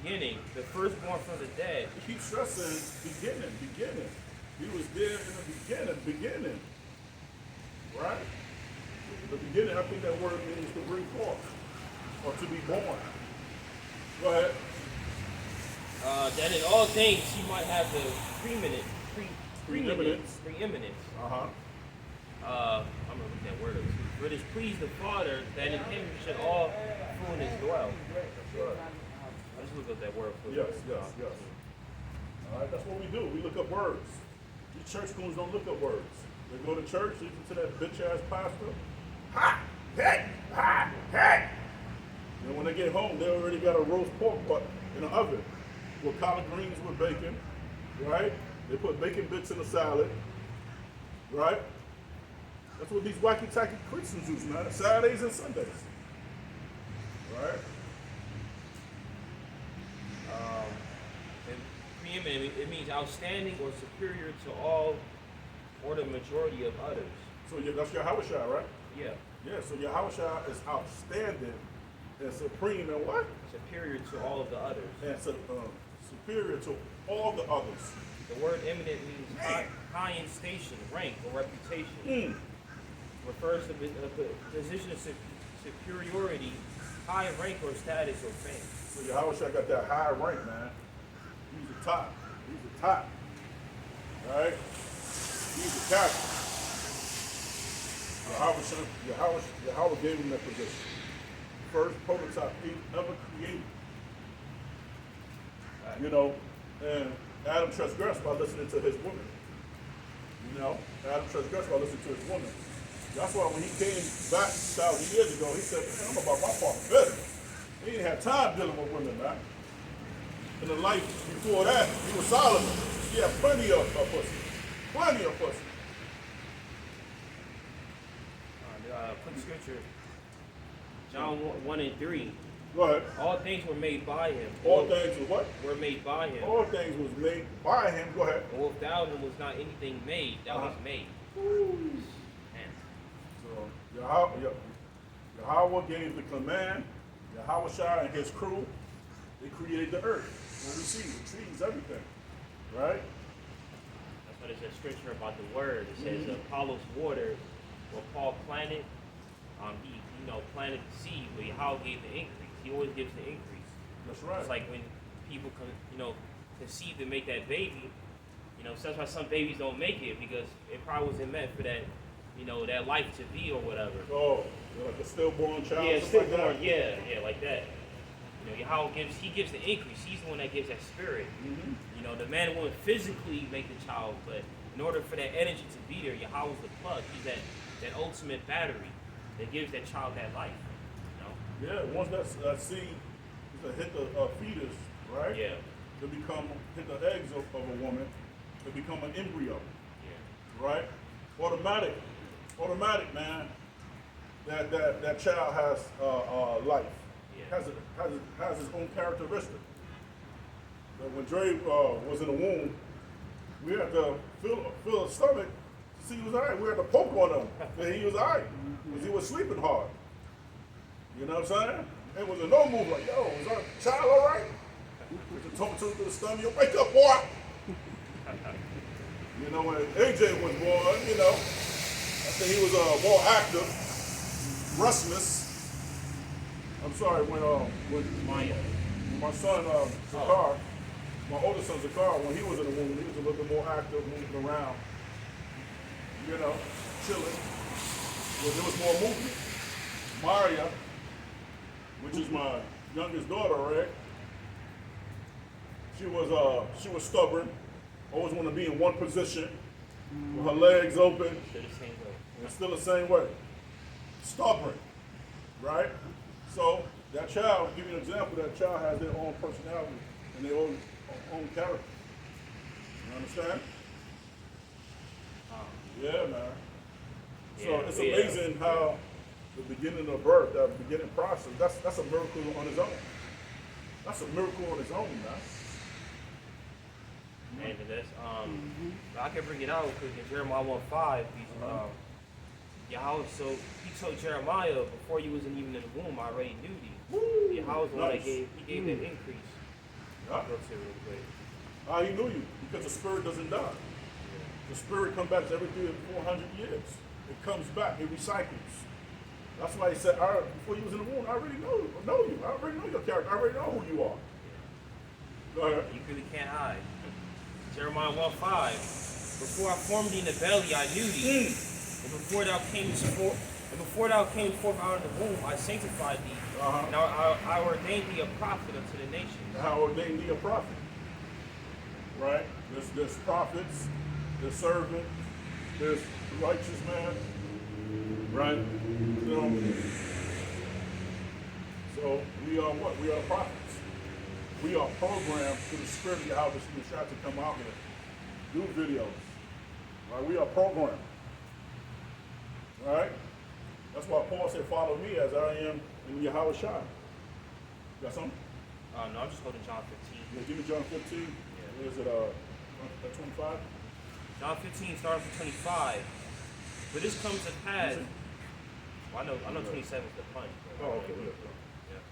beginning, the firstborn from the dead. He keeps stressing beginning. He was there in the beginning. Right? The beginning, I think that word means to bring forth or to be born. Go ahead. That in all things he might have the preeminence. Uh-huh. I'm gonna look that word up. For it is pleased the Father that in him should all fullness dwell. That's right. Let's look up that word for you. Yes. All right, that's what we do. We look up words. These church schools don't look up words. They go to church, listen to that bitch-ass pastor. Ha! Hey! Ha! Hey! And when they get home, they already got a roast pork butt in the oven with collard greens with bacon, right? They put bacon bits in the salad, right? That's what these wacky-tacky Christians use, man. Saturdays and Sundays, right? And preeminent, it means outstanding or superior to all or the majority of others. So that's your Hawashai, right? Yeah. Yeah, so your Hawashai is outstanding and supreme and what? Superior to all of the others. And superior to all the others. The word eminent means high in station, rank, or reputation. Refers to a position of superiority, high rank or status or fame. So your Hawashai got that high rank, man. He's the top. Right? He's the captain. Yahweh gave him that position. First prototype he ever created. You know, and Adam transgressed by listening to his woman. You know, Adam transgressed by listening to his woman. That's why when he came back 1,000 years ago, he said, man, I'm about my father's business. He didn't have time dealing with women, man. In the life before that, he was Solomon. He had plenty of pussy. Plenty of pussy. Quick scripture. John 1:3. Go ahead. All things were made by him. All things were what? Were made by him. All things was made by him. Go ahead. And without him was not anything made that was made. So Yahweh gave the command. Yahweh and his crew, they created the earth. What we see, the trees, everything. Right? That's what it says scripture about the word. It says Apollos watered, what Paul planted. He planted the seed, but Yahweh gave the increase. He always gives the increase. That's right. It's like when people conceive to make that baby, so that's why some babies don't make it, because it probably wasn't meant for that, that life to be or whatever. Oh, like a stillborn child. Yeah, stillborn. Yeah, like that. Yahweh gives the increase. He's the one that gives that spirit. Mm-hmm. The man won't physically make the child, but in order for that energy to be there, Yahweh's the plug. He's that ultimate battery that gives that child that life. Yeah, once that seed hit the fetus, right? Yeah. To hit the eggs of a woman, to become an embryo. Yeah. Right? Automatic, man. That child has life. Yeah. Has his own characteristic. But when Dre was in the womb, we had to feel his stomach to see he was all right. We had to poke on him that he was all right, because he was sleeping hard. You know what I'm saying? It was a no move like, yo, is our child all right? With the talk to the stomach, yo, wake up, boy. When AJ was born, I think he was more active, restless. I'm sorry, when my son, Zakar, my older son, Zakar, when he was in the womb, he was a little bit more active, moving around, chilling. There was more movement. Maria, which is my youngest daughter, right? She was stubborn. Always want to be in one position, with her legs open. Still the same way. Stubborn, right? So that child, give you an example, that child has their own personality and their own character. You understand? Yeah, man. So it's amazing how the beginning of birth, that beginning process, that's a miracle on its own. That's a miracle on its own, man. And that's I can bring it out because in Jeremiah 1:5, Yahweh, so he told Jeremiah, before you wasn't even in the womb, I already knew thee. Yahweh's the one that gave that increase. Yeah. Go to it real quick. How he knew you? Because the spirit doesn't die. The spirit comes back every 400 years. It comes back. It recycles. That's why he said, before you was in the womb, I already know you. I already know your character. I already know who you are. Go ahead. You really can't hide. Jeremiah 1:5. Before I formed thee in the belly, I knew thee. And before thou camest forth out of the womb, I sanctified thee. Now I ordained thee a prophet unto the nations. I ordained thee a prophet. Right? There's prophets, there's servants, there's righteous man. Right? So we are what? We are prophets. We are programmed through the spirit of Yahweh to try to come out here, do videos. Right? We are programmed. Right? That's why Paul said, follow me as I am in Yahweh Shai. Got something? No, I'm just holding John 15. Yeah, give me John 15. Yeah. Where is it? 25? John 15 starts with 25. But this comes to pass. Well, I know 27 is the punch. Oh, okay. Yeah.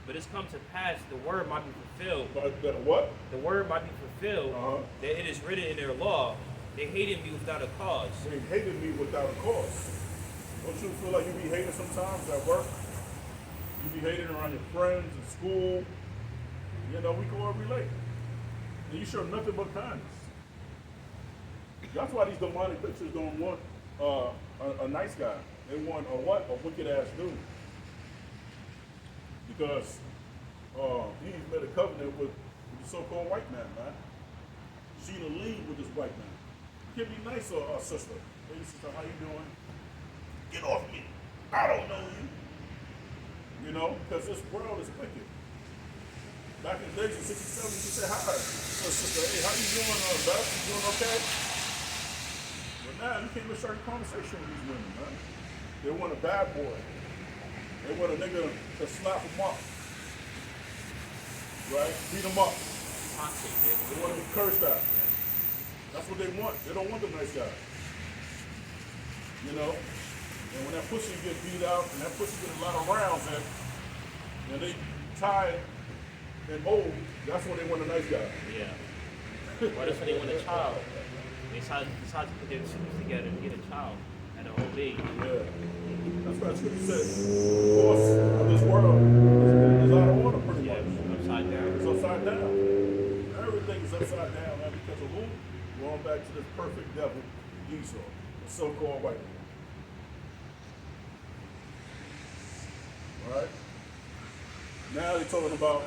But this comes to pass, the word might be fulfilled. That what? The word might be fulfilled, that it is written in their law. They hated me without a cause. They hated me without a cause. Don't you feel like you be hated sometimes at work? You be hated around your friends in school. You know, we can all relate. And you show nothing but kindness. That's why these demonic pictures don't want a nice guy. They want a what? A wicked ass dude. Because he's made a covenant with the so-called white man, man. She in the league with this white man. You can be nice, sister. Hey, sister, how you doing? Get off me. I don't know you. You know, because this world is wicked. Back in the days of 67, you could say hi. So, sister, hey, how you doing, Beth? You doing okay? But now you can't even start a conversation with these women, man. They want a bad boy. They want a nigga to slap them up. Right? Beat them up. They want to be cursed at. That's what they want. They don't want the nice guy. You know? And when that pussy gets beat out and that pussy gets a lot of rounds in, and they tired and old, that's when they want a nice guy. Yeah. Well, that's when they want a child. They decide to put their shoes together and get a child at an old age. Yeah. That's what Scripture says. The course of this world is out of order pretty much. Upside down. It's upside down. Everything is upside down, man, because of who? Going back to this perfect devil, Esau, the so-called white man. Right? Now they're talking about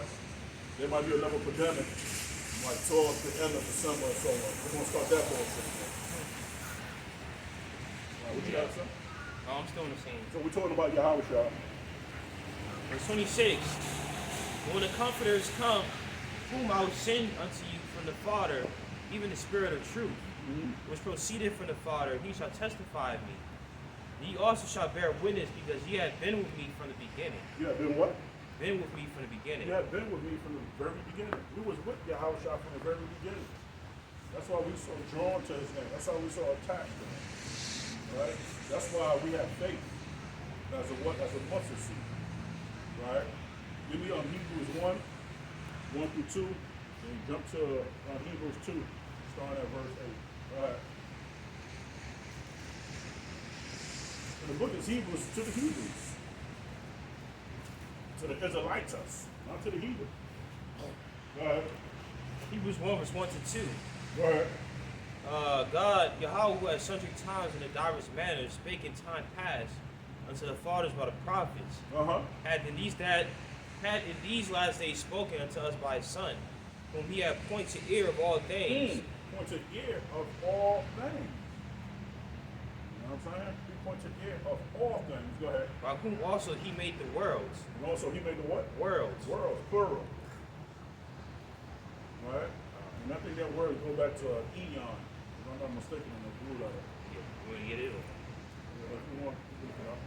there might be another pandemic, like towards the end of December or so. We're going to start that bullshit. What you got to say? Oh, I'm still in the same. So we're talking about Yahweh Shah. Verse 26. When the Comforters come, whom I will send unto you from the Father, even the Spirit of truth, which proceeded from the Father, he shall testify of me. Ye also shall bear witness, because ye have been with me from the beginning. You have been what? Been with me from the beginning. You have been with me from the very beginning. We was with Yahweh Shah from the very beginning. That's why we so drawn to his name. That's why we so attached to him. Right? That's why we have faith as a mustard seed. Right? Give me on Hebrews 1 through 2, and jump to Hebrews 2, starting at verse 8. All right. And the book is Hebrews to the Hebrews. To the Israelites, not to the heathen. Go ahead. Hebrews 1, verse 1 to 2. Go ahead. God, Yahweh, who at sundry times and in diverse manners spake in time past unto the fathers by the prophets, had in these last days spoken unto us by his Son, whom he hath pointed ear of all things. Pointed ear of all things. You know what I'm saying? He pointed ear of all things. Go ahead. By whom also he made the worlds. And also he made the what? Worlds. Worlds, plural. Right? And I think that word go back to eon. If I'm not mistaken in the blue letter. Yeah, you want to get it? Yeah, if you want, look it up.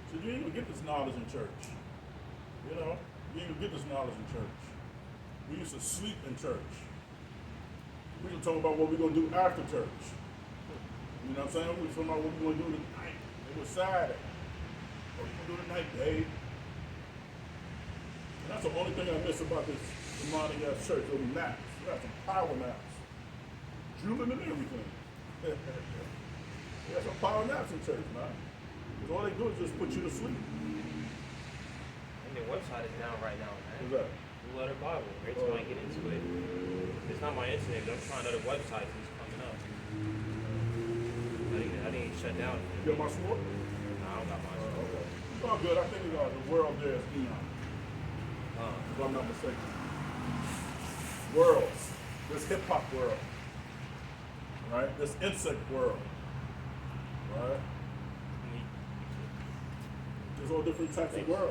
So you didn't even get this knowledge in church. You know, you didn't even get this knowledge in church. We used to sleep in church. We were talking about what we're going to do after church. You know what I'm saying? We were talking about what we're going to do tonight. It was Saturday. What you gonna do tonight, Dave? And that's the only thing I miss about this demonic ass church. Those naps. We got some power naps. Drooling and everything. We got some power naps in church, man. Because all they do is just put you to sleep. And their website is down right now, man. What's that? Blue Letter Bible. Every time I get into it, it's not my internet, but I'm trying other websites and it's coming up. I didn't shut down. You got my sword? No, I don't got mine. Okay. It's all good. I think the world there is Eon. If I'm not mistaken. Worlds. This hip hop world. Right? This insect world. Right? There's all different types of worlds.